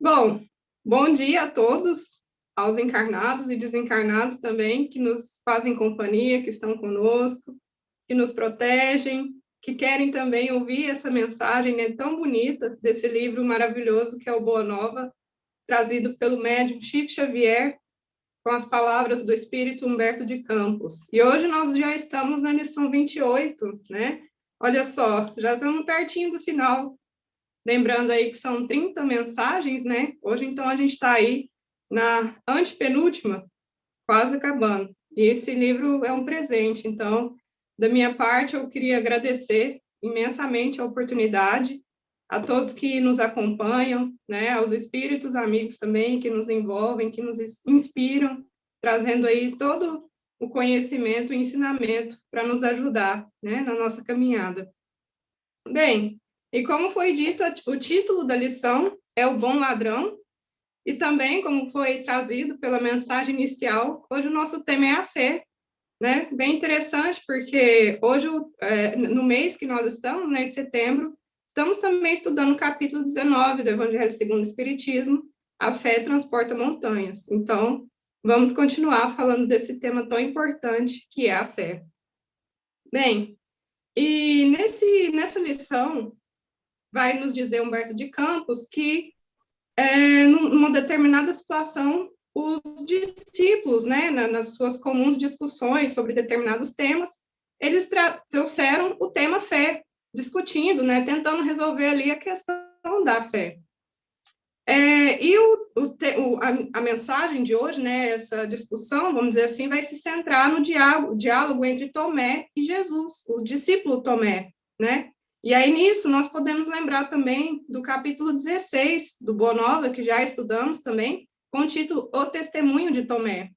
Bom, bom dia a todos, aos encarnados e desencarnados também, que nos fazem companhia, que estão conosco, que nos protegem, que querem também ouvir essa mensagem, né, tão bonita desse livro maravilhoso que é o Boa Nova, trazido pelo médium Chico Xavier, com as palavras do Espírito Humberto de Campos. E hoje nós já estamos na lição 28, né? Olha só, já estamos pertinho do final. Lembrando aí que são 30 mensagens, né? Hoje, então, a gente está aí na antepenúltima, quase acabando. E esse livro é um presente. Então, da minha parte, eu queria agradecer imensamente a oportunidade, a todos que nos acompanham, né? Aos espíritos amigos também que nos envolvem, que nos inspiram, trazendo aí todo o conhecimento e ensinamento para nos ajudar, né? Na nossa caminhada. Bem, e como foi dito, o título da lição é O Bom Ladrão, e também, como foi trazido pela mensagem inicial, hoje o nosso tema é a fé, né? Bem interessante, porque hoje, no mês que nós estamos, né, em setembro, estamos também estudando o capítulo 19 do Evangelho segundo o Espiritismo, A Fé Transporta Montanhas. Então, vamos continuar falando desse tema tão importante que é a fé. Bem, e nessa lição, vai nos dizer Humberto de Campos que, numa determinada situação, os discípulos, né, nas suas comuns discussões sobre determinados temas, eles trouxeram o tema fé, discutindo, né, tentando resolver ali a questão da fé. E a mensagem de hoje, né, essa discussão, vamos dizer assim, vai se centrar no diálogo entre Tomé e Jesus, o discípulo Tomé, né? E aí, nisso, nós podemos lembrar também do capítulo 16 do Boa Nova, que já estudamos também, com o título O Testemunho de Tomé.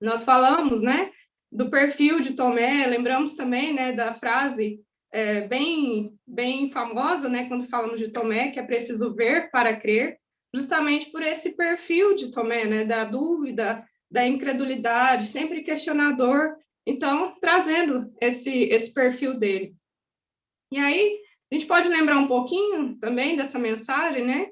Nós falamos, né, do perfil de Tomé, lembramos também, né, da frase bem famosa, né, quando falamos de Tomé, que é preciso ver para crer, justamente por esse perfil de Tomé, né, da dúvida, da incredulidade, sempre questionador, então, trazendo esse perfil dele. E aí, a gente pode lembrar um pouquinho também dessa mensagem, né,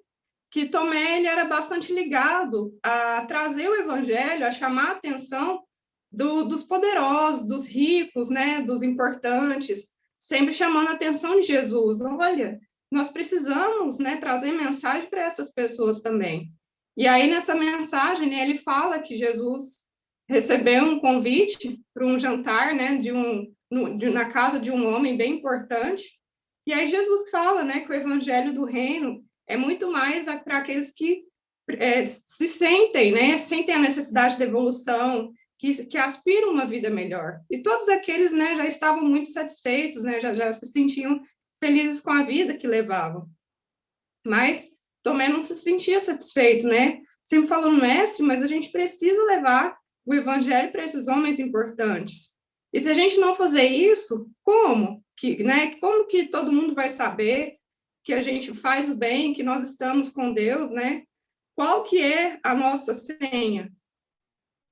que Tomé ele era bastante ligado a trazer o evangelho, a chamar a atenção dos poderosos, dos ricos, né, dos importantes, sempre chamando a atenção de Jesus. Olha, nós precisamos, né, trazer mensagem para essas pessoas também. E aí, nessa mensagem, né, ele fala que Jesus recebeu um convite para um jantar, né, na casa de um homem bem importante. E aí Jesus fala, né, que o evangelho do reino é muito mais para aqueles que se sentem, né, sentem a necessidade de evolução, que aspiram uma vida melhor. E todos aqueles, né, já estavam muito satisfeitos, né, já se sentiam felizes com a vida que levavam. Mas Tomé não se sentia satisfeito, né? Sempre falando, mestre, mas a gente precisa levar o evangelho para esses homens importantes. E se a gente não fazer isso, como? Como que todo mundo vai saber que a gente faz o bem, que nós estamos com Deus, né? Qual que é a nossa senha?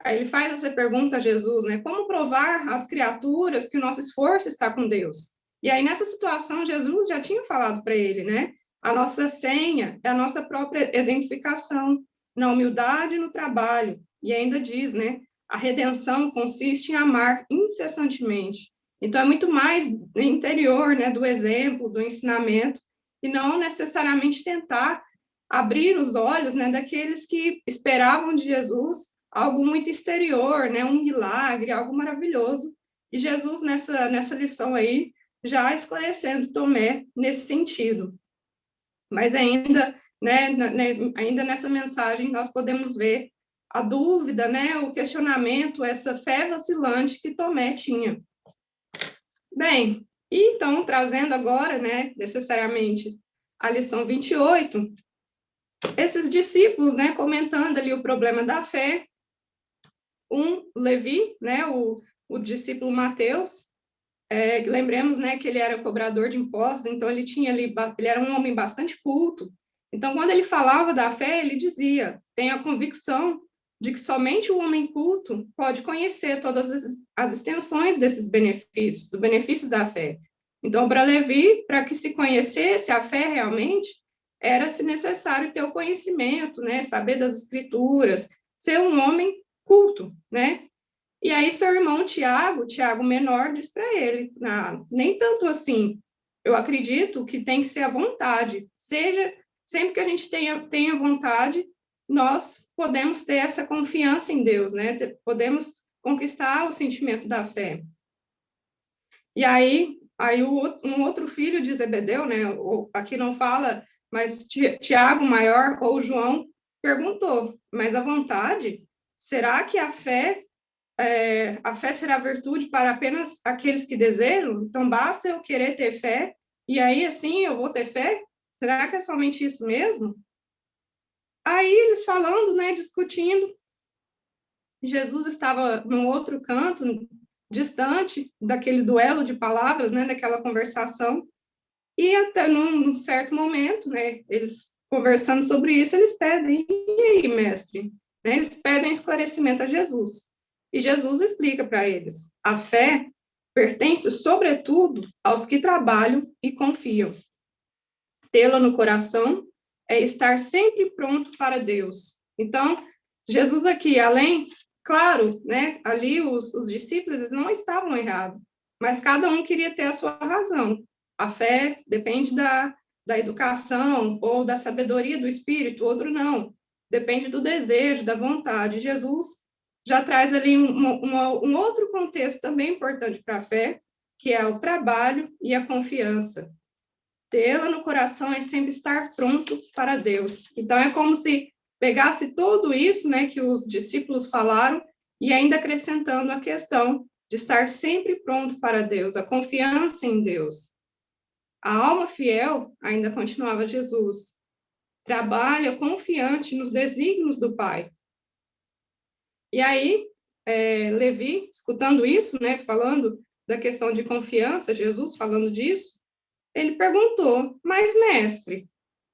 Aí ele faz essa pergunta a Jesus, né? Como provar às criaturas que o nosso esforço está com Deus? E aí, nessa situação, Jesus já tinha falado para ele, né? A nossa senha é a nossa própria exemplificação, na humildade e no trabalho. E ainda diz, né? A redenção consiste em amar incessantemente. Então, é muito mais interior, né? Do exemplo, do ensinamento, e não necessariamente tentar abrir os olhos, né? Daqueles que esperavam de Jesus algo muito exterior, né? Um milagre, algo maravilhoso. E Jesus, nessa lição aí, já esclarecendo Tomé nesse sentido. Mas ainda, ainda nessa mensagem, nós podemos ver a dúvida, né? O questionamento, essa fé vacilante que Tomé tinha. Bem, e então, trazendo agora, né, necessariamente, a lição 28, esses discípulos, né, comentando ali o problema da fé, Levi, né, o discípulo Mateus, lembremos, né, que ele era cobrador de impostos, então ele era um homem bastante culto. Então, quando ele falava da fé, ele dizia: tenho a convicção de que somente o homem culto pode conhecer todas as extensões desses benefícios, dos benefícios da fé. Então, para Levi, para que se conhecesse a fé realmente, era, se necessário, ter o conhecimento, né? Saber das escrituras, ser um homem culto, né? E aí seu irmão Tiago menor, diz para ele, nem tanto assim, eu acredito que tem que ser a vontade, sempre que a gente tenha vontade, nós podemos ter essa confiança em Deus, né? Podemos conquistar o sentimento da fé. E aí um outro filho de Zebedeu, né? Aqui não fala, mas Tiago maior ou João perguntou, mas a vontade, será que a fé será virtude para apenas aqueles que desejam? Então basta eu querer ter fé e aí assim eu vou ter fé? Será que é somente isso mesmo? Aí eles falando, né, discutindo, Jesus estava num outro canto, distante daquele duelo de palavras, né, daquela conversação, e até num certo momento, né, eles conversando sobre isso, eles pedem, e aí, mestre? Né, eles pedem esclarecimento a Jesus. E Jesus explica para eles, a fé pertence, sobretudo, aos que trabalham e confiam. Tê-la no coração é estar sempre pronto para Deus. Então, Jesus aqui, além, claro, né, ali os discípulos eles não estavam errados, mas cada um queria ter a sua razão. A fé depende da educação ou da sabedoria do Espírito, outro não. Depende do desejo, da vontade. Jesus já traz ali um outro contexto também importante para a fé, que é o trabalho e a confiança. Tê-la no coração é sempre estar pronto para Deus. Então, é como se pegasse tudo isso, né, que os discípulos falaram e ainda acrescentando a questão de estar sempre pronto para Deus, a confiança em Deus. A alma fiel, ainda continuava Jesus, trabalha confiante nos desígnios do Pai. E aí, Levi, escutando isso, né, falando da questão de confiança, Jesus falando disso, ele perguntou, mas mestre,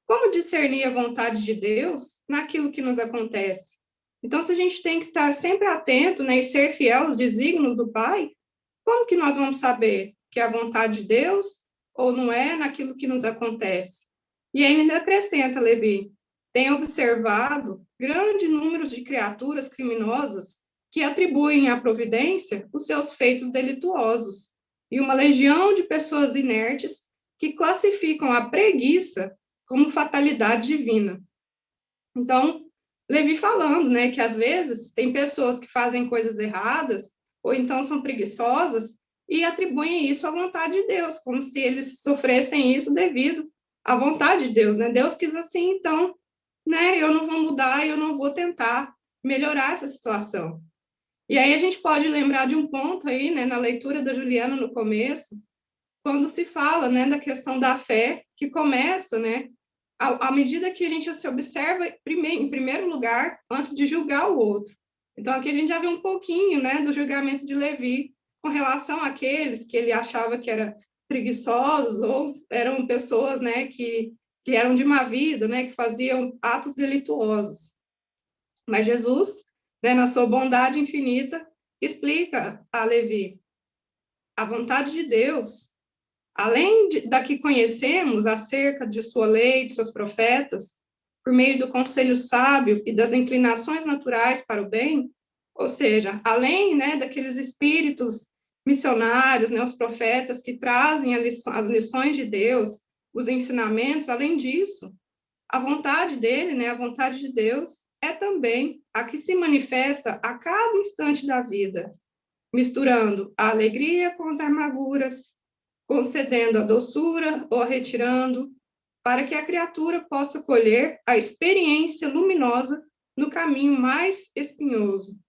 como discernir a vontade de Deus naquilo que nos acontece? Então, se a gente tem que estar sempre atento, né, e ser fiel aos desígnios do Pai, como que nós vamos saber que é a vontade de Deus ou não é naquilo que nos acontece? E ainda acrescenta, Levi, tem observado grande número de criaturas criminosas que atribuem à providência os seus feitos delituosos, e uma legião de pessoas inertes que classificam a preguiça como fatalidade divina. Então, Levi falando, né, que às vezes tem pessoas que fazem coisas erradas, ou então são preguiçosas, e atribuem isso à vontade de Deus, como se eles sofressem isso devido à vontade de Deus, né? Deus quis assim, então, né, eu não vou mudar, eu não vou tentar melhorar essa situação. E aí a gente pode lembrar de um ponto aí, né, na leitura da Juliana no começo, quando se fala, né, da questão da fé, que começa, né, à medida que a gente se observa, em primeiro lugar, antes de julgar o outro. Então, aqui a gente já vê um pouquinho, né, do julgamento de Levi, com relação àqueles que ele achava que eram preguiçosos, ou eram pessoas, né, que eram de má vida, né, que faziam atos delituosos. Mas Jesus, né, na sua bondade infinita, explica a Levi a vontade de Deus, além da que conhecemos acerca de sua lei, de seus profetas, por meio do conselho sábio e das inclinações naturais para o bem, ou seja, além, né, daqueles espíritos missionários, né, os profetas que trazem as lições de Deus, os ensinamentos, além disso, a vontade dele, né, a vontade de Deus, é também a que se manifesta a cada instante da vida, misturando a alegria com as amarguras, concedendo a doçura ou a retirando, para que a criatura possa colher a experiência luminosa no caminho mais espinhoso.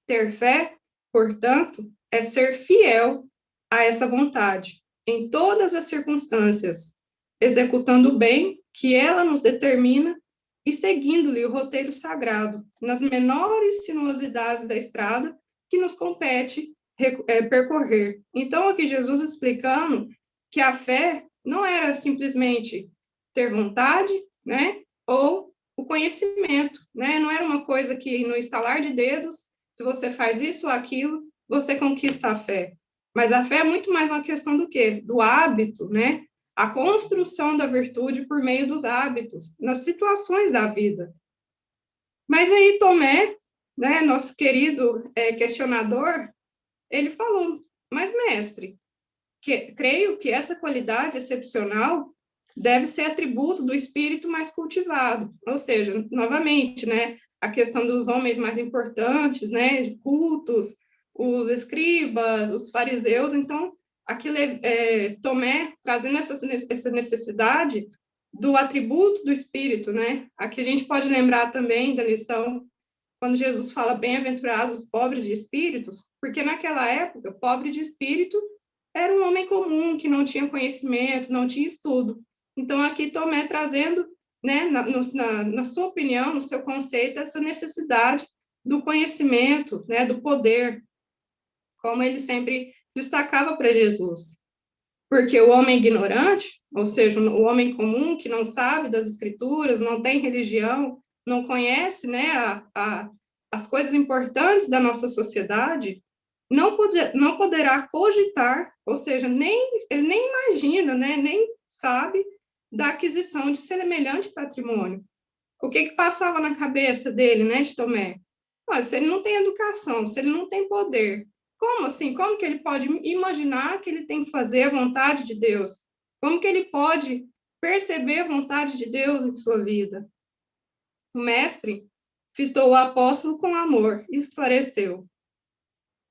Ter fé, portanto, é ser fiel a essa vontade, em todas as circunstâncias, executando o bem que ela nos determina e seguindo-lhe o roteiro sagrado, nas menores sinuosidades da estrada que nos compete percorrer. Então, aqui Jesus explicando que a fé não era simplesmente ter vontade, né, ou o conhecimento, né, não era uma coisa que no estalar de dedos, se você faz isso ou aquilo, você conquista a fé. Mas a fé é muito mais uma questão do quê? Do hábito, né, a construção da virtude por meio dos hábitos, nas situações da vida. Mas aí Tomé, né, nosso querido questionador, ele falou, mas mestre, creio que essa qualidade excepcional deve ser atributo do espírito mais cultivado, ou seja, novamente, né, a questão dos homens mais importantes, né, cultos, os escribas, os fariseus, então, aqui Tomé trazendo essa necessidade do atributo do espírito, né, aqui a gente pode lembrar também da lição quando Jesus fala bem-aventurados os pobres de espíritos, porque naquela época, pobre de espírito era um homem comum, que não tinha conhecimento, não tinha estudo. Então, aqui Tomé trazendo, né, na sua opinião, no seu conceito, essa necessidade do conhecimento, né, do poder, como ele sempre destacava para Jesus. Porque o homem ignorante, ou seja, o homem comum, que não sabe das escrituras, não tem religião, não conhece, né, as coisas importantes da nossa sociedade, não poderá cogitar, ou seja, ele nem imagina, né, nem sabe da aquisição de semelhante patrimônio. O que passava na cabeça dele, né, de Tomé? Se ele não tem educação, se ele não tem poder, como assim? Como que ele pode imaginar que ele tem que fazer a vontade de Deus? Como que ele pode perceber a vontade de Deus em sua vida? O mestre fitou o apóstolo com amor e esclareceu.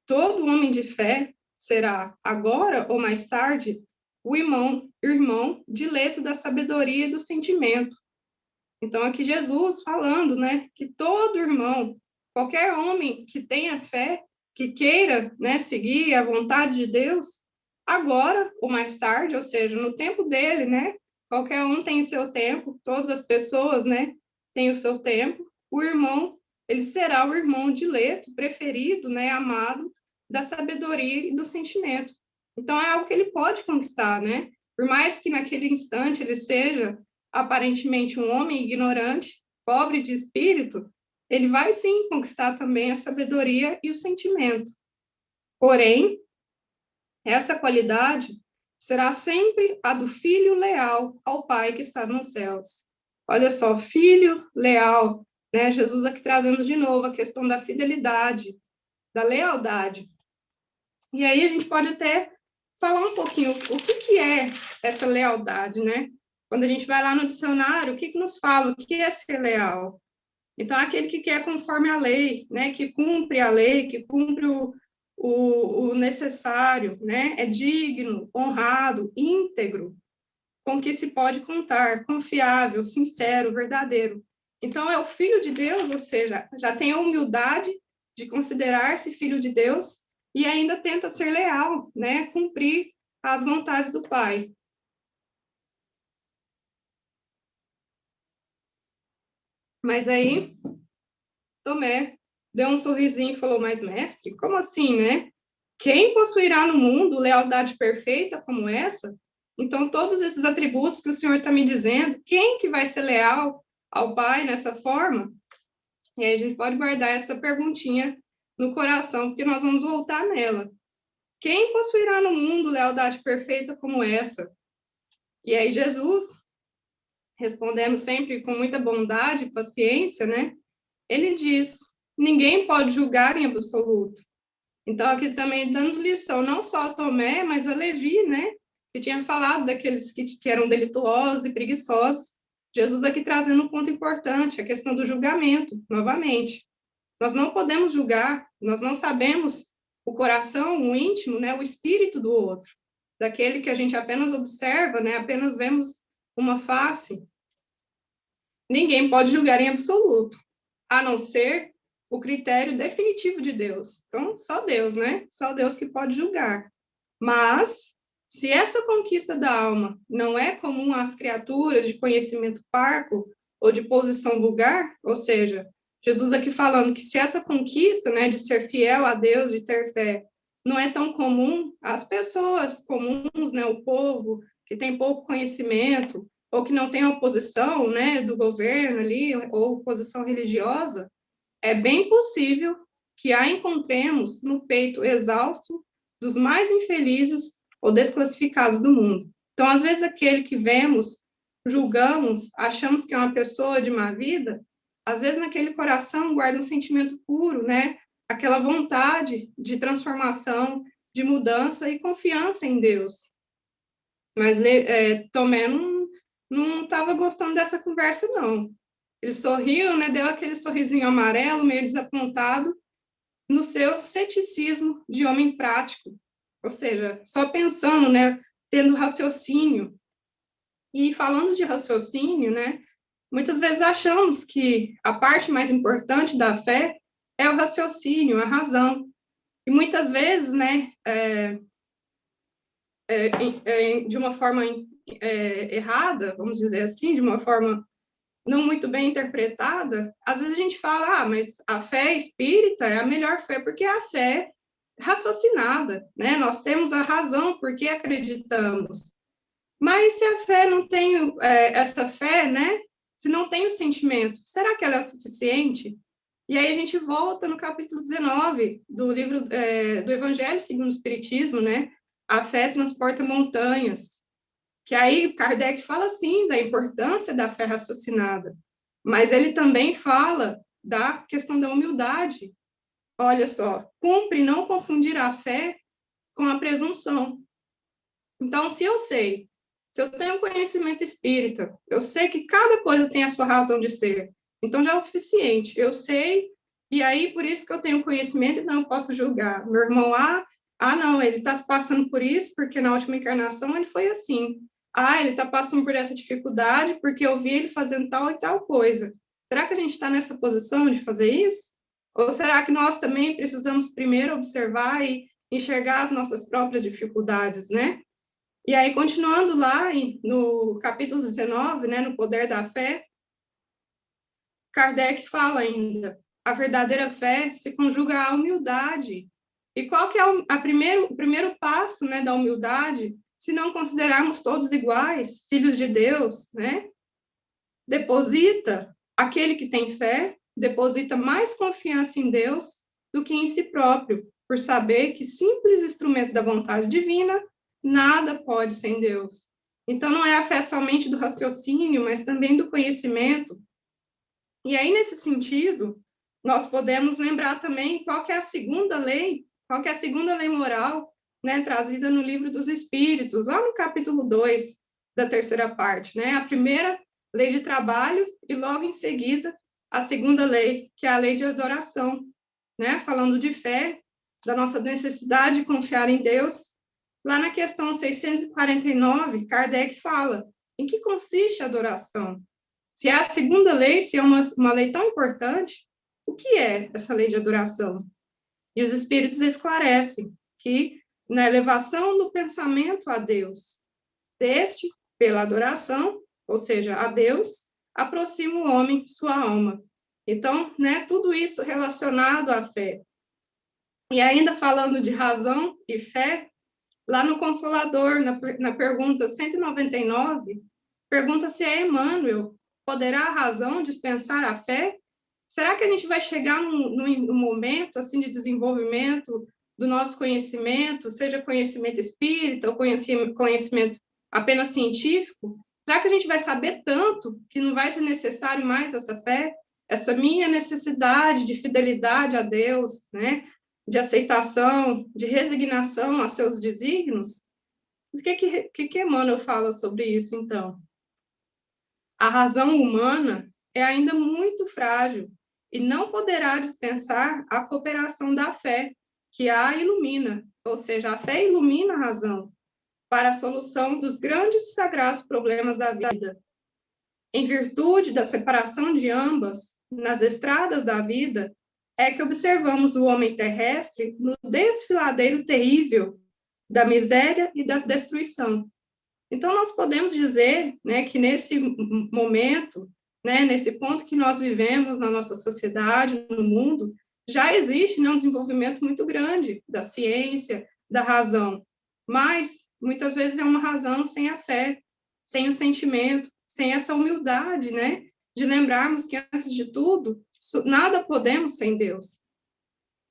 Todo homem de fé será, agora ou mais tarde, o irmão dileto da sabedoria e do sentimento. Então, aqui Jesus falando, né, que todo irmão, qualquer homem que tenha fé, que queira, né, seguir a vontade de Deus, agora ou mais tarde, ou seja, no tempo dele, né, qualquer um tem o seu tempo, todas as pessoas, né, têm o seu tempo, o irmão, ele será o irmão dileto, preferido, né, amado, da sabedoria e do sentimento. Então, é algo que ele pode conquistar, né, por mais que naquele instante ele seja aparentemente um homem ignorante, pobre de espírito, ele vai sim conquistar também a sabedoria e o sentimento. Porém, essa qualidade será sempre a do filho leal ao Pai que está nos céus. Olha só, filho leal, né? Jesus aqui trazendo de novo a questão da fidelidade, da lealdade. E aí a gente pode até falar um pouquinho o que é essa lealdade, né? Quando a gente vai lá no dicionário, o que nos fala? O que é ser leal? Então, aquele que quer conforme a lei, né? Que cumpre a lei, que cumpre o necessário, né? É digno, honrado, íntegro, com que se pode contar, confiável, sincero, verdadeiro. Então, é o filho de Deus, ou seja, já tem a humildade de considerar-se filho de Deus e ainda tenta ser leal, né? Cumprir as vontades do Pai. Mas aí, Tomé deu um sorrisinho e falou, mas mestre, como assim, né? Quem possuirá no mundo lealdade perfeita como essa? Então, todos esses atributos que o Senhor está me dizendo, quem que vai ser leal ao Pai nessa forma? E aí a gente pode guardar essa perguntinha no coração, porque nós vamos voltar nela. Quem possuirá no mundo lealdade perfeita como essa? E aí Jesus, respondendo sempre com muita bondade e paciência, né? Ele diz, ninguém pode julgar em absoluto. Então, aqui também dando lição, não só a Tomé, mas a Levi, né? Que tinha falado daqueles que eram delituosos e preguiçosos. Jesus aqui trazendo um ponto importante, a questão do julgamento, novamente. Nós não podemos julgar, nós não sabemos o coração, o íntimo, né? O espírito do outro. Daquele que a gente apenas observa, né? Apenas vemos uma face. Ninguém pode julgar em absoluto, a não ser o critério definitivo de Deus. Então, só Deus, né? Só Deus que pode julgar. Mas, se essa conquista da alma não é comum às criaturas de conhecimento parco ou de posição vulgar, ou seja, Jesus aqui falando que se essa conquista, né, de ser fiel a Deus, de ter fé, não é tão comum às pessoas comuns, né, o povo que tem pouco conhecimento, ou que não tem oposição, né, do governo ali, ou oposição religiosa, é bem possível que a encontremos no peito exausto dos mais infelizes ou desclassificados do mundo. Então, às vezes, aquele que vemos, julgamos, achamos que é uma pessoa de má vida, às vezes naquele coração guarda um sentimento puro, né? Aquela vontade de transformação, de mudança e confiança em Deus. Mas Tomé não estava gostando dessa conversa, não. Ele sorriu, né? Deu aquele sorrisinho amarelo, meio desapontado, no seu ceticismo de homem prático. Ou seja, só pensando, né? Tendo raciocínio. E falando de raciocínio, né? Muitas vezes achamos que a parte mais importante da fé é o raciocínio, a razão. E muitas vezes, né? De uma forma errada, vamos dizer assim, de uma forma não muito bem interpretada, às vezes a gente fala, mas a fé espírita é a melhor fé, porque é a fé raciocinada, né? Nós temos a razão porque acreditamos. Mas se a fé não tem essa fé, né? Se não tem o sentimento, será que ela é suficiente? E aí a gente volta no capítulo 19 do livro do Evangelho segundo o Espiritismo, né? A fé transporta montanhas. Que aí Kardec fala, sim, da importância da fé raciocinada, mas ele também fala da questão da humildade. Olha só, cumpre não confundir a fé com a presunção. Então, se eu tenho conhecimento espírita, eu sei que cada coisa tem a sua razão de ser, então já é o suficiente, eu sei, e aí por isso que eu tenho conhecimento, então eu posso julgar. Meu irmão, não, ele está passando por isso, porque na última encarnação ele foi assim. Ele está passando por essa dificuldade porque eu vi ele fazendo tal e tal coisa. Será que a gente está nessa posição de fazer isso? Ou será que nós também precisamos primeiro observar e enxergar as nossas próprias dificuldades, né? E aí, continuando lá no capítulo 19, né, no Poder da Fé, Kardec fala ainda, a verdadeira fé se conjuga à humildade. E qual que é o primeiro passo, né, da humildade? Se não considerarmos todos iguais, filhos de Deus, né? Aquele que tem fé, deposita mais confiança em Deus do que em si próprio, por saber que simples instrumento da vontade divina, nada pode sem Deus. Então, não é a fé somente do raciocínio, mas também do conhecimento. E aí, nesse sentido, nós podemos lembrar também qual que é a segunda lei moral, né, trazida no Livro dos Espíritos, lá no capítulo 2 da terceira parte, né? A primeira, lei de trabalho, e logo em seguida, a segunda lei, que é a lei de adoração, né? Falando de fé, da nossa necessidade de confiar em Deus. Lá na questão 649, Kardec fala, em que consiste a adoração? Se é a segunda lei, se é uma lei tão importante, o que é essa lei de adoração? E os Espíritos esclarecem que na elevação do pensamento a Deus, deste, pela adoração, ou seja, a Deus, aproxima o homem sua alma. Então, né, tudo isso relacionado à fé. E ainda falando de razão e fé, lá no Consolador, na pergunta 199, pergunta se é Emmanuel, poderá a razão dispensar a fé? Será que a gente vai chegar num momento assim de desenvolvimento do nosso conhecimento, seja conhecimento espírita ou conhecimento apenas científico? Será que a gente vai saber tanto que não vai ser necessário mais essa fé? Essa minha necessidade de fidelidade a Deus, né? De aceitação, de resignação a seus desígnios? O que Emmanuel fala sobre isso, então? A razão humana é ainda muito frágil e não poderá dispensar a cooperação da fé, que a ilumina, ou seja, a fé ilumina a razão para a solução dos grandes e sagrados problemas da vida. Em virtude da separação de ambas, nas estradas da vida, é que observamos o homem terrestre no desfiladeiro terrível da miséria e da destruição. Então, nós podemos dizer, né, que nesse momento, né, nesse ponto que nós vivemos na nossa sociedade, no mundo, já existe, né, um desenvolvimento muito grande da ciência, da razão, mas muitas vezes é uma razão sem a fé, sem o sentimento, sem essa humildade, né, de lembrarmos que, antes de tudo, nada podemos sem Deus.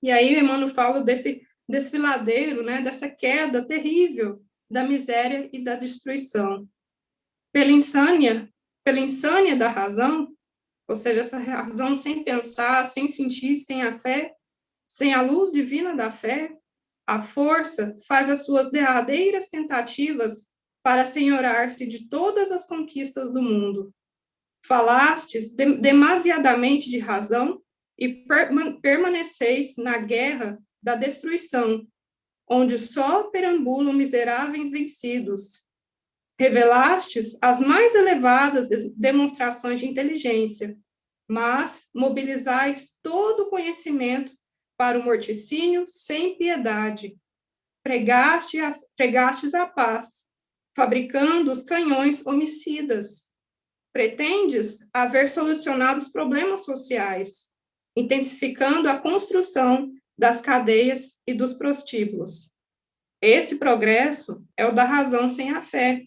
E aí, Emmanuel fala desse desfiladeiro, né, dessa queda terrível da miséria e da destruição. Pela insânia da razão, ou seja, essa razão sem pensar, sem sentir, sem a fé, sem a luz divina da fé, a força faz as suas derradeiras tentativas para senhorar-se de todas as conquistas do mundo. Falastes demasiadamente de razão e permaneceis na guerra da destruição, onde só perambulam miseráveis vencidos. Revelastes as mais elevadas demonstrações de inteligência, mas mobilizais todo o conhecimento para o morticínio sem piedade. Pregastes a paz, fabricando os canhões homicidas. Pretendes haver solucionado os problemas sociais, intensificando a construção das cadeias e dos prostíbulos. Esse progresso é o da razão sem a fé,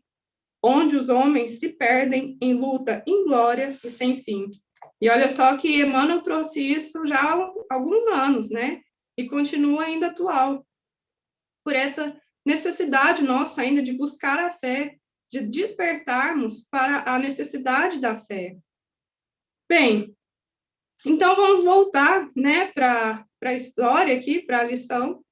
onde os homens se perdem em luta inglória e sem fim. E olha só que Emmanuel trouxe isso já há alguns anos, né? E continua ainda atual. Por essa necessidade nossa ainda de buscar a fé, de despertarmos para a necessidade da fé. Bem, então vamos voltar, né, para a história aqui, para a lição.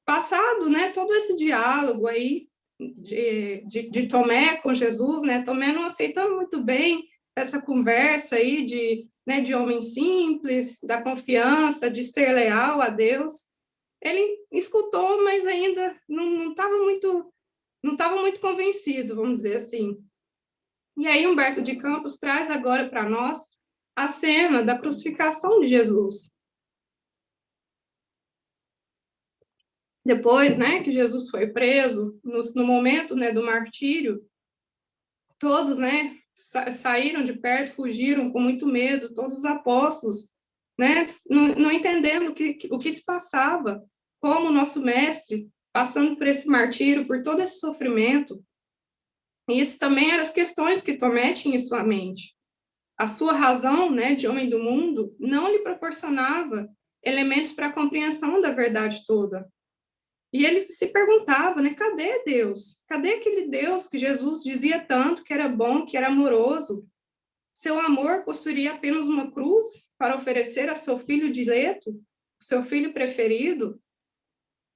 Passado, né, todo esse diálogo aí de Tomé com Jesus, né, Tomé não aceita muito bem essa conversa aí de homem simples, da confiança, de ser leal a Deus. Ele escutou, mas ainda não estava muito convencido, vamos dizer assim. E aí Humberto de Campos traz agora para nós a cena da crucificação de Jesus. Depois, né, que Jesus foi preso, no momento, né, do martírio, todos, né, saíram de perto, fugiram com muito medo, todos os apóstolos, né, não entendendo o que se passava, como o nosso mestre, passando por esse martírio, por todo esse sofrimento. E isso também eram as questões que Tomé tinha em sua mente. A sua razão, né, de homem do mundo, não lhe proporcionava elementos para a compreensão da verdade toda. E ele se perguntava, né, cadê Deus? Cadê aquele Deus que Jesus dizia tanto que era bom, que era amoroso? Seu amor possuiria apenas uma cruz para oferecer a seu filho dileto, seu filho preferido?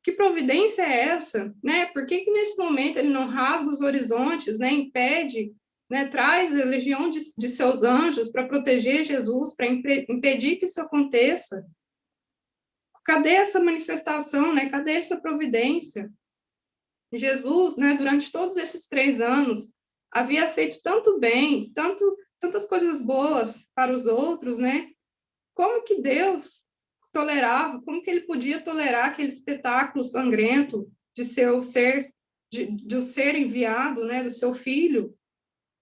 Que providência é essa? Né? Por que nesse momento ele não rasga os horizontes, né, impede, né, traz a legião de seus anjos para proteger Jesus, para impedir que isso aconteça? Cadê essa manifestação, né? Cadê essa providência? Jesus, né, durante todos esses 3 anos, havia feito tanto bem, tantas coisas boas para os outros, né? Como que Deus tolerava, como que ele podia tolerar aquele espetáculo sangrento de seu ser, de ser enviado, né, do seu filho?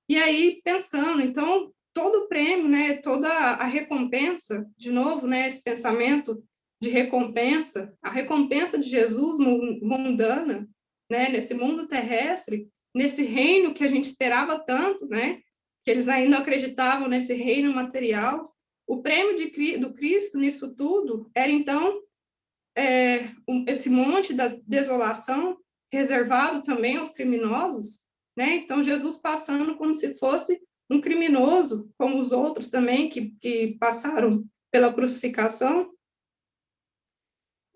E aí, pensando, então, todo o prêmio, né, toda a recompensa, de novo, né, esse pensamento de recompensa, a recompensa de Jesus mundana, né, nesse mundo terrestre, nesse reino que a gente esperava tanto, né, que eles ainda acreditavam nesse reino material. O prêmio do Cristo nisso tudo era, então, esse monte da desolação reservado também aos criminosos, né? Então, Jesus passando como se fosse um criminoso, como os outros também que passaram pela crucificação,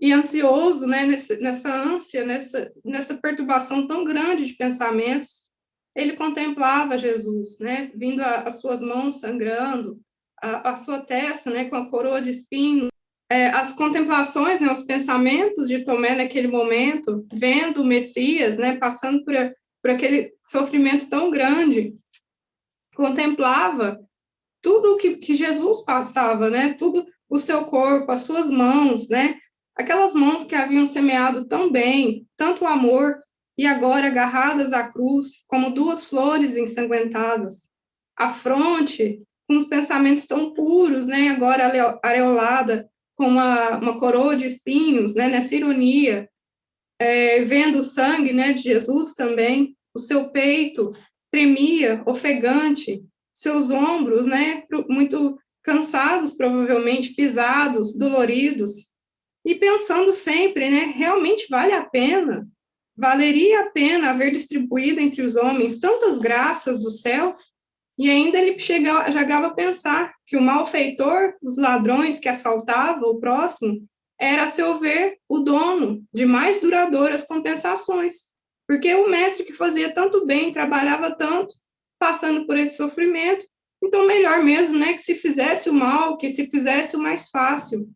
e ansioso, né, nessa ânsia, nessa perturbação tão grande de pensamentos, ele contemplava Jesus, né, vindo as suas mãos sangrando, a sua testa, né, com a coroa de espinhos, as contemplações, né, os pensamentos de Tomé naquele momento, vendo o Messias, né, passando por aquele sofrimento tão grande, contemplava tudo o que Jesus passava, né, tudo o seu corpo, as suas mãos, né, aquelas mãos que haviam semeado tão bem, tanto amor, e agora agarradas à cruz, como 2 flores ensanguentadas. A fronte, com os pensamentos tão puros, né, agora areolada com uma coroa de espinhos, né, nessa ironia, vendo o sangue, né, de Jesus também. O seu peito tremia, ofegante, seus ombros, né, muito cansados, provavelmente, pisados, doloridos, e pensando sempre, né, realmente vale a pena? valeria a pena haver distribuído entre os homens tantas graças do céu? E ainda ele chegava a pensar que o malfeitor, os ladrões que assaltavam o próximo, era, a seu ver, o dono de mais duradouras compensações, porque o mestre que fazia tanto bem, trabalhava tanto, passando por esse sofrimento, então melhor mesmo, né, que se fizesse o mal, que se fizesse o mais fácil.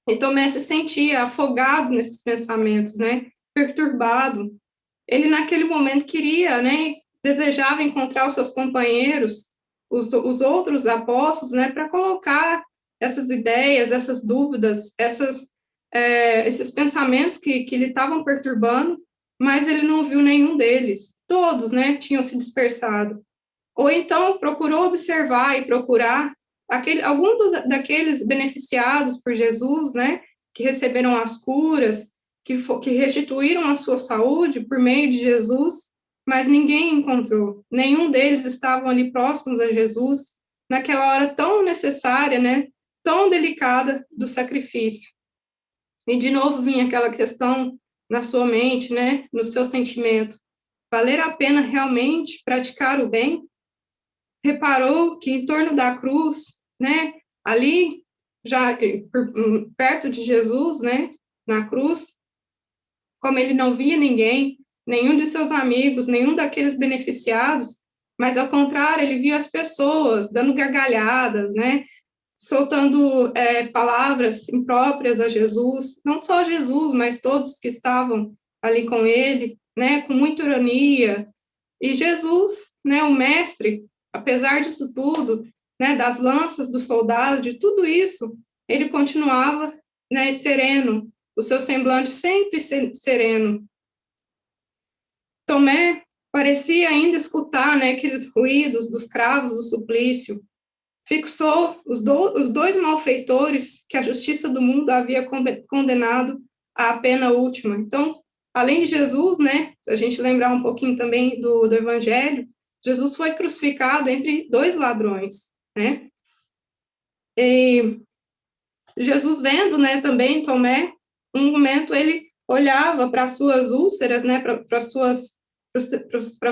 E Tomé se sentia afogado nesses pensamentos, né, perturbado. Ele naquele momento queria, né, desejava encontrar os seus companheiros, os outros apóstolos, né, para colocar essas ideias, essas dúvidas, esses pensamentos que lhe estavam perturbando, mas ele não viu nenhum deles. Todos, né, tinham se dispersado. Ou então procurou observar e procurar alguns daqueles beneficiados por Jesus, né, que receberam as curas, que restituíram a sua saúde por meio de Jesus, mas ninguém encontrou. Nenhum deles estavam ali próximos a Jesus, naquela hora tão necessária, né, tão delicada do sacrifício. E de novo vinha aquela questão na sua mente, né, no seu sentimento. Valer a pena realmente praticar o bem? Reparou que em torno da cruz, né, ali, já perto de Jesus, né, na cruz, como ele não via ninguém, nenhum de seus amigos, nenhum daqueles beneficiados, mas ao contrário, ele via as pessoas dando gargalhadas, né, soltando palavras impróprias a Jesus, não só Jesus, mas todos que estavam ali com ele, né, com muita ironia. E Jesus, né, o mestre, apesar disso tudo, né, das lanças dos soldados, de tudo isso, ele continuava, né, sereno, o seu semblante sempre sereno. Tomé parecia ainda escutar, né, aqueles ruídos dos cravos do suplício. Fixou os dois malfeitores que a justiça do mundo havia condenado à pena última. Então, além de Jesus, né, se a gente lembrar um pouquinho também do Evangelho, Jesus foi crucificado entre dois ladrões, né? E Jesus vendo, né, também Tomé, um momento ele olhava para as suas úlceras, né, para as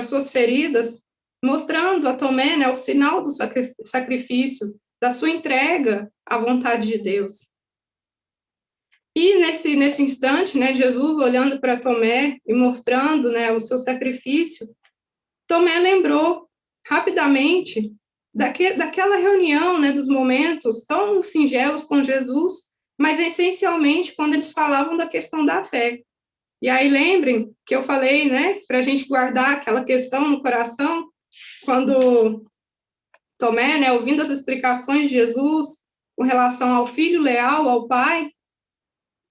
suas feridas, mostrando a Tomé, né, o sinal do sacrifício, da sua entrega à vontade de Deus. E nesse instante, né, Jesus olhando para Tomé e mostrando, né, o seu sacrifício, Tomé lembrou rapidamente daquela reunião, né, dos momentos tão singelos com Jesus, mas essencialmente quando eles falavam da questão da fé. E aí lembrem que eu falei, né, para a gente guardar aquela questão no coração, quando Tomé, né, ouvindo as explicações de Jesus com relação ao filho leal ao pai,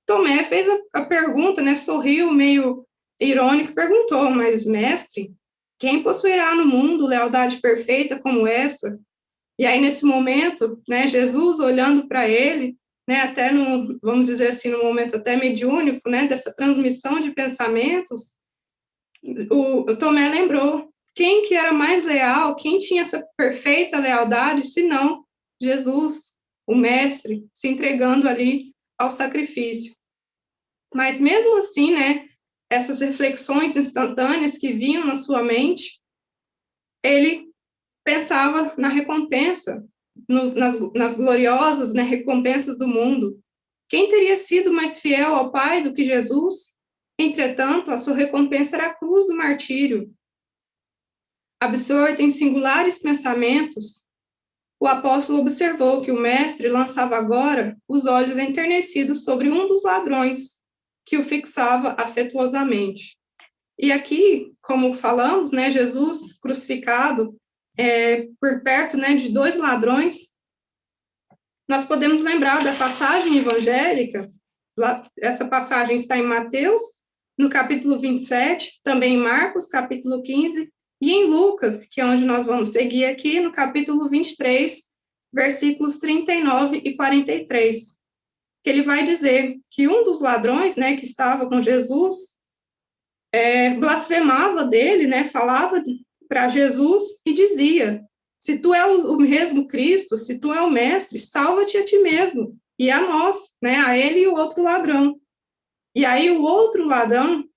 Tomé fez a pergunta, né, sorriu meio irônico, perguntou, mas mestre, quem possuirá no mundo lealdade perfeita como essa? E aí, nesse momento, né, Jesus olhando para ele, né, até vamos dizer assim, num momento até mediúnico, né, dessa transmissão de pensamentos, o Tomé lembrou quem que era mais leal, quem tinha essa perfeita lealdade, senão Jesus, o mestre, se entregando ali ao sacrifício. Mas mesmo assim, né, essas reflexões instantâneas que vinham na sua mente, ele pensava na recompensa, nas gloriosas, né, recompensas do mundo. Quem teria sido mais fiel ao Pai do que Jesus? Entretanto, a sua recompensa era a cruz do martírio. Absorto em singulares pensamentos, o apóstolo observou que o mestre lançava agora os olhos enternecidos sobre um dos ladrões, que o fixava afetuosamente. E aqui, como falamos, né, Jesus crucificado por perto, né, de dois ladrões, nós podemos lembrar da passagem evangélica, essa passagem está em Mateus, no capítulo 27, também em Marcos, capítulo 15, e em Lucas, que é onde nós vamos seguir aqui, no capítulo 23, versículos 39 e 43, que ele vai dizer que um dos ladrões, né, que estava com Jesus, blasfemava dele, né, falava para Jesus e dizia, se tu és o mesmo Cristo, se tu és o mestre, salva-te a ti mesmo, e a nós, né, a ele e o outro ladrão. E aí o outro ladrão,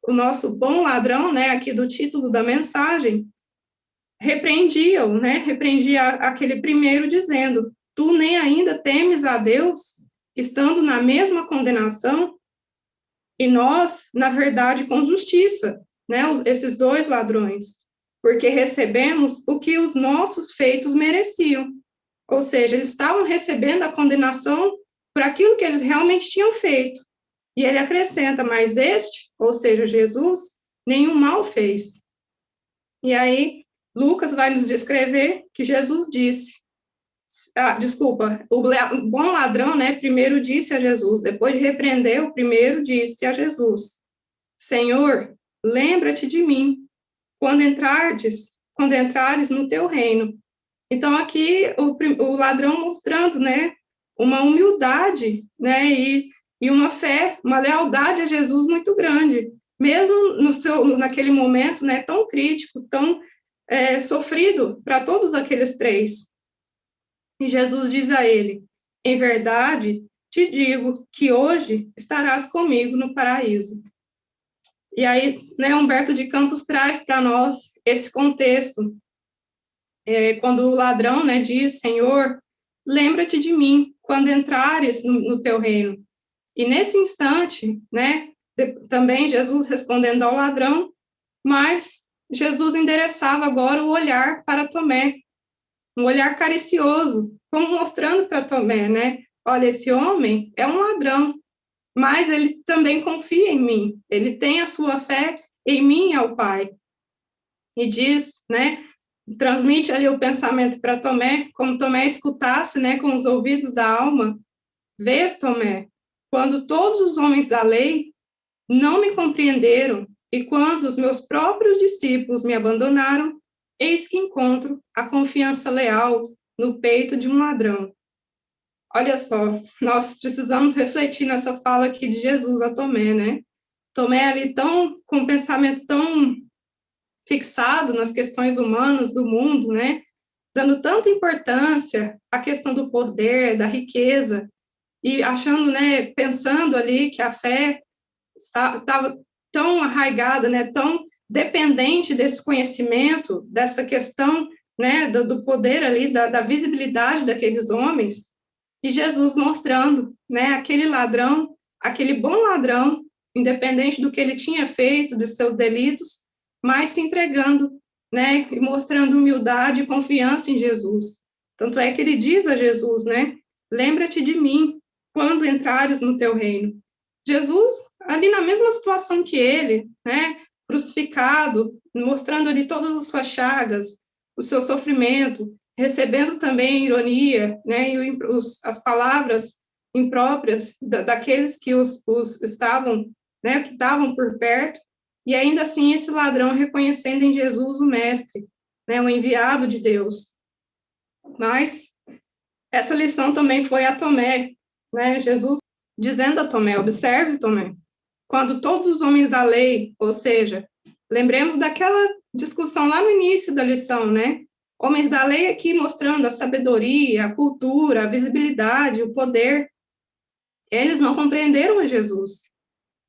o nosso bom ladrão, né, aqui do título da mensagem, repreendia-o, né, repreendia aquele primeiro dizendo, tu nem ainda temes a Deus, estando na mesma condenação, e nós, na verdade, com justiça, né, esses dois ladrões, porque recebemos o que os nossos feitos mereciam, ou seja, eles estavam recebendo a condenação por aquilo que eles realmente tinham feito, e ele acrescenta, mas este, ou seja, Jesus, nenhum mal fez. E aí, Lucas vai nos descrever que Jesus disse, o bom ladrão, né, primeiro disse a Jesus, depois de repreender, o primeiro disse a Jesus, Senhor, lembra-te de mim, quando entrares no teu reino. Então, aqui, o ladrão mostrando, né, uma humildade, né, e uma fé, uma lealdade a Jesus muito grande, mesmo naquele momento, né, tão crítico, tão sofrido para todos aqueles três. E Jesus diz a ele, em verdade, te digo que hoje estarás comigo no paraíso. E aí, né, Humberto de Campos traz para nós esse contexto, quando o ladrão, né, diz, Senhor, lembra-te de mim quando entrares no teu reino. E nesse instante, né, também Jesus respondendo ao ladrão, mas Jesus endereçava agora o olhar para Tomé, um olhar caricioso, como mostrando para Tomé, né, olha, esse homem é um ladrão, mas ele também confia em mim, ele tem a sua fé em mim, ao Pai. E diz, né, transmite ali o pensamento para Tomé, como Tomé escutasse, né, com os ouvidos da alma, vês, Tomé, quando todos os homens da lei não me compreenderam, e quando os meus próprios discípulos me abandonaram, eis que encontro a confiança leal no peito de um ladrão. Olha só, nós precisamos refletir nessa fala aqui de Jesus a Tomé, né? Tomé ali com um pensamento tão fixado nas questões humanas do mundo, né? Dando tanta importância à questão do poder, da riqueza, e achando, né, pensando ali que a fé estava tão arraigada, né, tão dependente desse conhecimento, dessa questão, né, do poder ali, da visibilidade daqueles homens, e Jesus mostrando, né, aquele ladrão, aquele bom ladrão, independente do que ele tinha feito, dos seus delitos, mas se entregando, né, e mostrando humildade e confiança em Jesus. Tanto é que ele diz a Jesus, né, lembra-te de mim quando entrares no teu reino. Jesus, ali na mesma situação que ele, né, crucificado, mostrando ali todas as suas chagas, o seu sofrimento, recebendo também ironia, né, e as palavras impróprias daqueles que os estavam, né, que estavam por perto, e ainda assim esse ladrão reconhecendo em Jesus o mestre, né, o enviado de Deus. Mas essa lição também foi a Tomé, né, Jesus dizendo a Tomé, observe, Tomé, quando todos os homens da lei, ou seja, lembremos daquela discussão lá no início da lição, né, homens da lei aqui mostrando a sabedoria, a cultura, a visibilidade, o poder, eles não compreenderam a Jesus.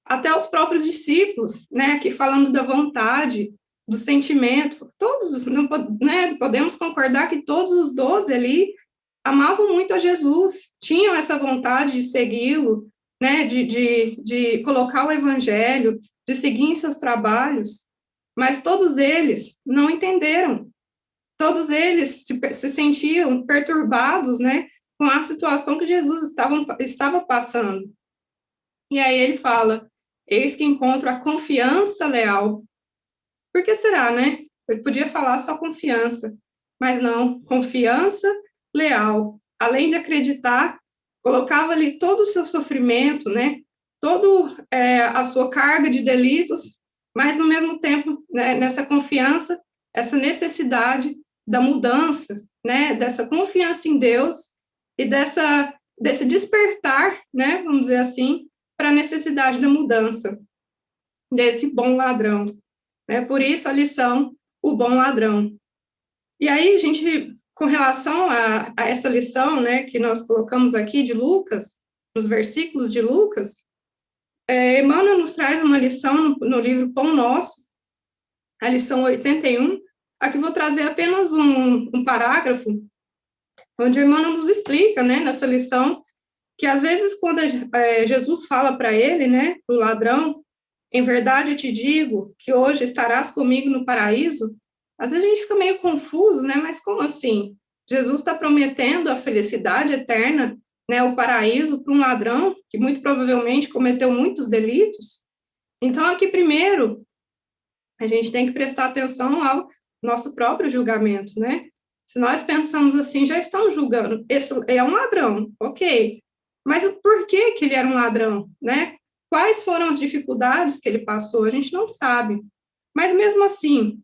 Até os próprios discípulos, né, aqui falando da vontade, do sentimento, todos, né, podemos concordar que todos os 12 ali amavam muito a Jesus, tinham essa vontade de segui-lo, né, de colocar o evangelho, de seguir em seus trabalhos, mas todos eles não entenderam, todos eles se sentiam perturbados, né, com a situação que Jesus estava passando. E aí ele fala, eis que encontro a confiança leal. Por que será, né? Ele podia falar só confiança, mas não, confiança leal. Além de acreditar, colocava ali todo o seu sofrimento, né? Toda a sua carga de delitos, mas no mesmo tempo, né, nessa confiança, essa necessidade da mudança, né? Dessa confiança em Deus e desse despertar, né? Vamos dizer assim, para a necessidade da mudança desse bom ladrão. Né? Por isso a lição, o bom ladrão. E aí, gente, com relação a essa lição, né, que nós colocamos aqui de Lucas, nos versículos de Lucas, Emmanuel nos traz uma lição no livro Pão Nosso, a lição 81. Aqui vou trazer apenas um parágrafo, onde Emmanuel nos explica, né, nessa lição, que às vezes quando Jesus fala para ele, né, o ladrão, em verdade eu te digo que hoje estarás comigo no paraíso, às vezes a gente fica meio confuso, né, mas como assim? Jesus está prometendo a felicidade eterna, né, o paraíso para um ladrão que muito provavelmente cometeu muitos delitos? Então aqui primeiro a gente tem que prestar atenção ao nosso próprio julgamento, né? Se nós pensamos assim, já estamos julgando, esse é um ladrão, ok, mas por que ele era um ladrão, né? Quais foram as dificuldades que ele passou? A gente não sabe. Mas mesmo assim,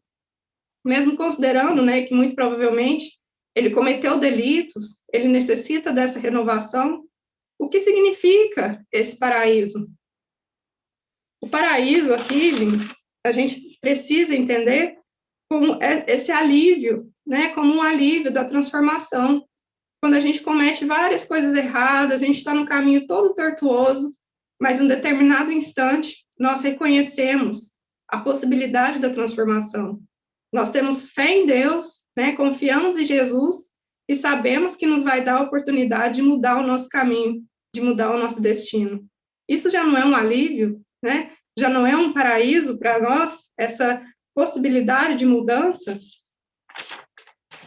mesmo considerando, né, que muito provavelmente ele cometeu delitos, ele necessita dessa renovação, o que significa esse paraíso? O paraíso aqui, a gente precisa entender como esse alívio, né, como um alívio da transformação. Quando a gente comete várias coisas erradas, a gente está no caminho todo tortuoso, mas em um determinado instante, nós reconhecemos a possibilidade da transformação. Nós temos fé em Deus, né, confiamos em Jesus e sabemos que nos vai dar a oportunidade de mudar o nosso caminho, de mudar o nosso destino. Isso já não é um alívio, né? Já não é um paraíso para nós, essa possibilidade de mudança,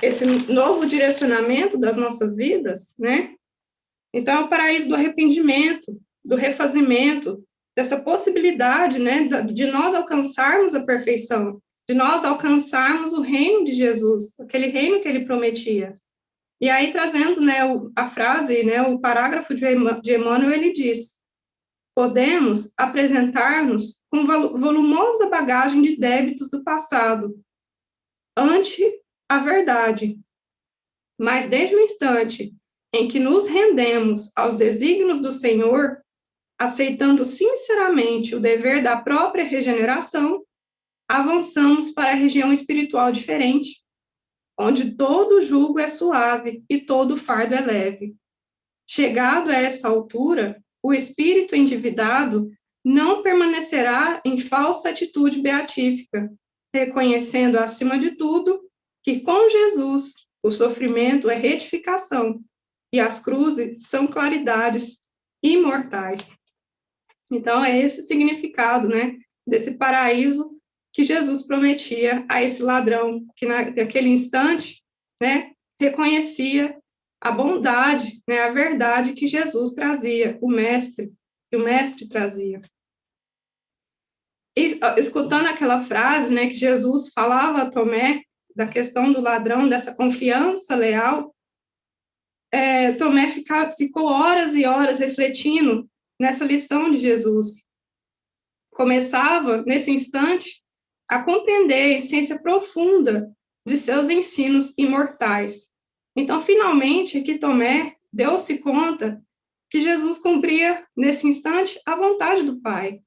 esse novo direcionamento das nossas vidas, né? Então, é o paraíso do arrependimento, do refazimento, dessa possibilidade, né, de nós alcançarmos a perfeição, de nós alcançarmos o reino de Jesus, aquele reino que ele prometia. E aí, trazendo, né, a frase, né, o parágrafo de Emmanuel, ele diz: podemos apresentar-nos com volumosa bagagem de débitos do passado, ante a verdade. Mas desde o instante em que nos rendemos aos desígnios do Senhor, aceitando sinceramente o dever da própria regeneração, avançamos para a região espiritual diferente, onde todo jugo é suave e todo fardo é leve. Chegado a essa altura, o espírito endividado não permanecerá em falsa atitude beatífica, reconhecendo, acima de tudo, que com Jesus o sofrimento é retificação e as cruzes são claridades imortais. Então, é esse significado, né, desse paraíso que Jesus prometia a esse ladrão, que naquele instante, né, reconhecia a bondade, né, a verdade que Jesus trazia, que o mestre trazia. E, escutando aquela frase, né, que Jesus falava a Tomé, da questão do ladrão, dessa confiança leal, Tomé ficou horas e horas refletindo nessa lição de Jesus. Começava, nesse instante, a compreender a essência profunda de seus ensinos imortais. Então, finalmente, aqui Tomé deu-se conta que Jesus cumpria, nesse instante, a vontade do Pai.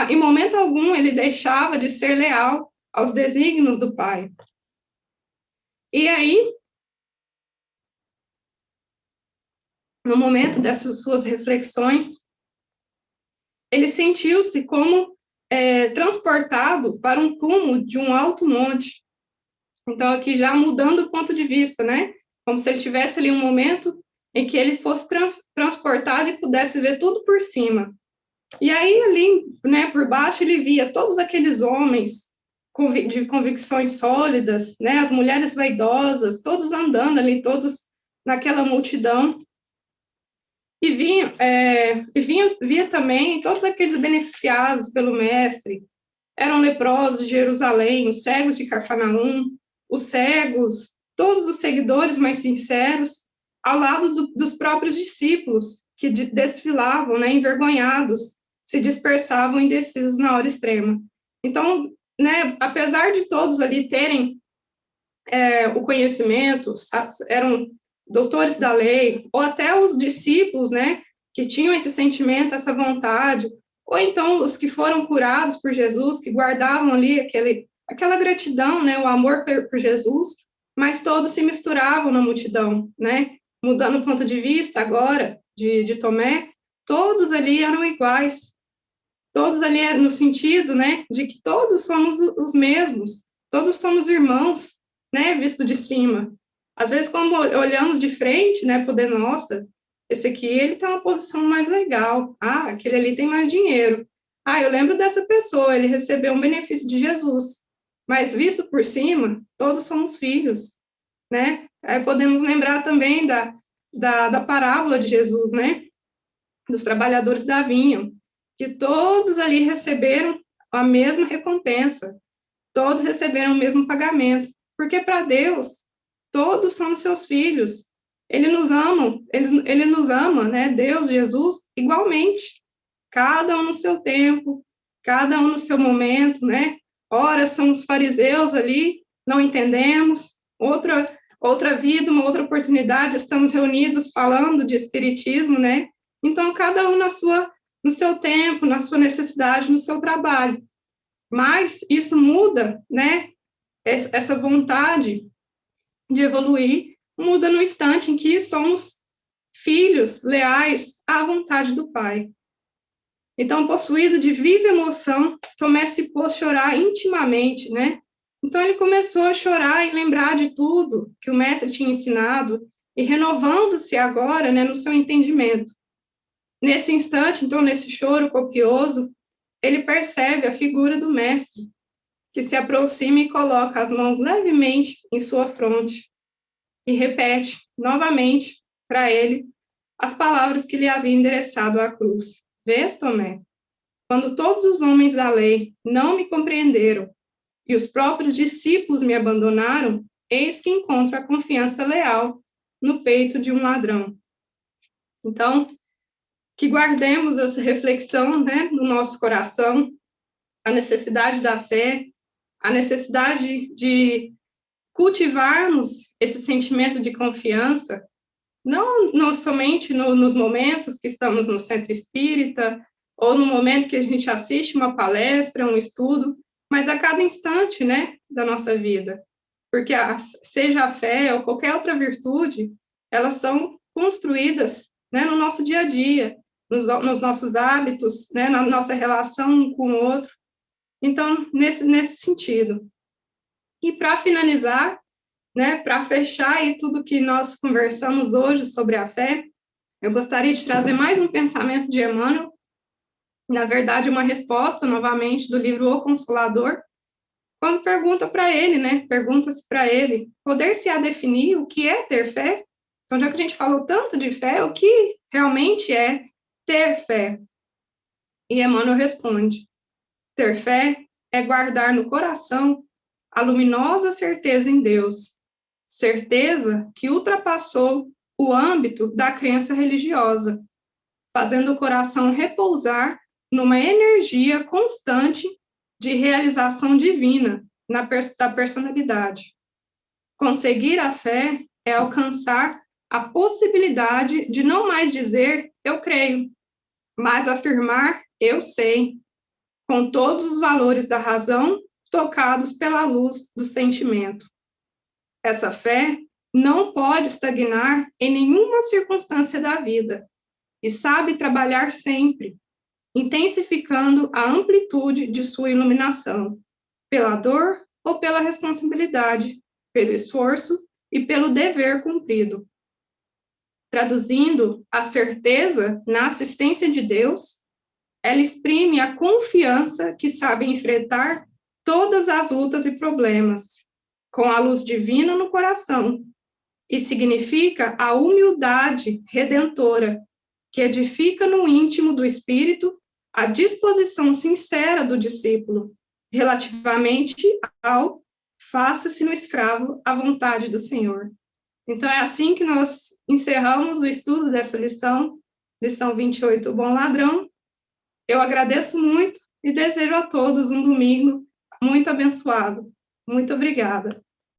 Em momento algum, ele deixava de ser leal aos desígnios do Pai. E aí, no momento dessas suas reflexões, ele sentiu-se como transportado para um cume de um alto monte. Então, aqui já mudando o ponto de vista, né? Como se ele tivesse ali um momento em que ele fosse transportado e pudesse ver tudo por cima. E aí, ali, né, por baixo, ele via todos aqueles homens de convicções sólidas, né? As mulheres vaidosas, todos andando ali, todos naquela multidão. E via também todos aqueles beneficiados pelo mestre, eram leprosos de Jerusalém, os cegos de Cafarnaum, os cegos, todos os seguidores mais sinceros, ao lado dos próprios discípulos, que desfilavam, né, envergonhados, se dispersavam indecisos na hora extrema. Então, né, apesar de todos ali terem o conhecimento, eram doutores da lei, ou até os discípulos, né, que tinham esse sentimento, essa vontade, ou então os que foram curados por Jesus, que guardavam ali aquela gratidão, né, o amor por Jesus, mas todos se misturavam na multidão, né, mudando o ponto de vista agora de Tomé, todos ali eram iguais, todos ali no sentido, né, de que todos somos os mesmos, todos somos irmãos, né, visto de cima. Às vezes, quando olhamos de frente, né, poder, nossa, esse aqui, ele tem uma posição mais legal, ah, aquele ali tem mais dinheiro, ah, eu lembro dessa pessoa, ele recebeu um benefício de Jesus, mas visto por cima, todos somos filhos, né? Aí podemos lembrar também da parábola de Jesus, né? Dos trabalhadores da vinha, que todos ali receberam a mesma recompensa, todos receberam o mesmo pagamento, porque para Deus, todos somos seus filhos, ele nos ama, né, Deus, Jesus, igualmente, cada um no seu tempo, cada um no seu momento, né, ora somos fariseus ali, não entendemos, outra vida, uma outra oportunidade, estamos reunidos falando de espiritismo, né, então cada um no seu tempo, na sua necessidade, no seu trabalho, mas isso muda, né, essa vontade de evoluir, muda no instante em que somos filhos leais à vontade do Pai. Então, possuído de viva emoção, Tomé se pôs chorar intimamente, né? Então, ele começou a chorar e lembrar de tudo que o mestre tinha ensinado e renovando-se agora, né, no seu entendimento. Nesse instante, então, nesse choro copioso, ele percebe a figura do mestre, que se aproxima e coloca as mãos levemente em sua fronte e repete novamente para ele as palavras que lhe havia endereçado à cruz. Vês, Tomé? Quando todos os homens da lei não me compreenderam e os próprios discípulos me abandonaram, eis que encontro a confiança leal no peito de um ladrão. Então, que guardemos essa reflexão, né, no nosso coração, a necessidade da fé, a necessidade de cultivarmos esse sentimento de confiança, não somente nos momentos que estamos no centro espírita, ou no momento que a gente assiste uma palestra, um estudo, mas a cada instante, né, da nossa vida. Porque seja a fé ou qualquer outra virtude, elas são construídas, né, no nosso dia a dia, nos nossos hábitos, né, na nossa relação um com o outro. Então, nesse sentido. E para finalizar, né, para fechar aí tudo que nós conversamos hoje sobre a fé, eu gostaria de trazer mais um pensamento de Emmanuel, na verdade, uma resposta, novamente, do livro O Consolador, quando pergunta para ele, né, pergunta-se para ele, poder-se-á definir o que é ter fé? Então, já que a gente falou tanto de fé, o que realmente é ter fé? E Emmanuel responde, ter fé é guardar no coração a luminosa certeza em Deus, certeza que ultrapassou o âmbito da crença religiosa, fazendo o coração repousar numa energia constante de realização divina da personalidade. Conseguir a fé é alcançar a possibilidade de não mais dizer eu creio, mas afirmar eu sei, com todos os valores da razão tocados pela luz do sentimento. Essa fé não pode estagnar em nenhuma circunstância da vida e sabe trabalhar sempre, intensificando a amplitude de sua iluminação, pela dor ou pela responsabilidade, pelo esforço e pelo dever cumprido. Traduzindo a certeza na assistência de Deus, ela exprime a confiança que sabe enfrentar todas as lutas e problemas, com a luz divina no coração, e significa a humildade redentora, que edifica no íntimo do espírito a disposição sincera do discípulo, relativamente ao faça-se no escravo a vontade do Senhor. Então, é assim que nós encerramos o estudo dessa lição 28, o Bom Ladrão. Eu agradeço muito e desejo a todos um domingo muito abençoado. Muito obrigada.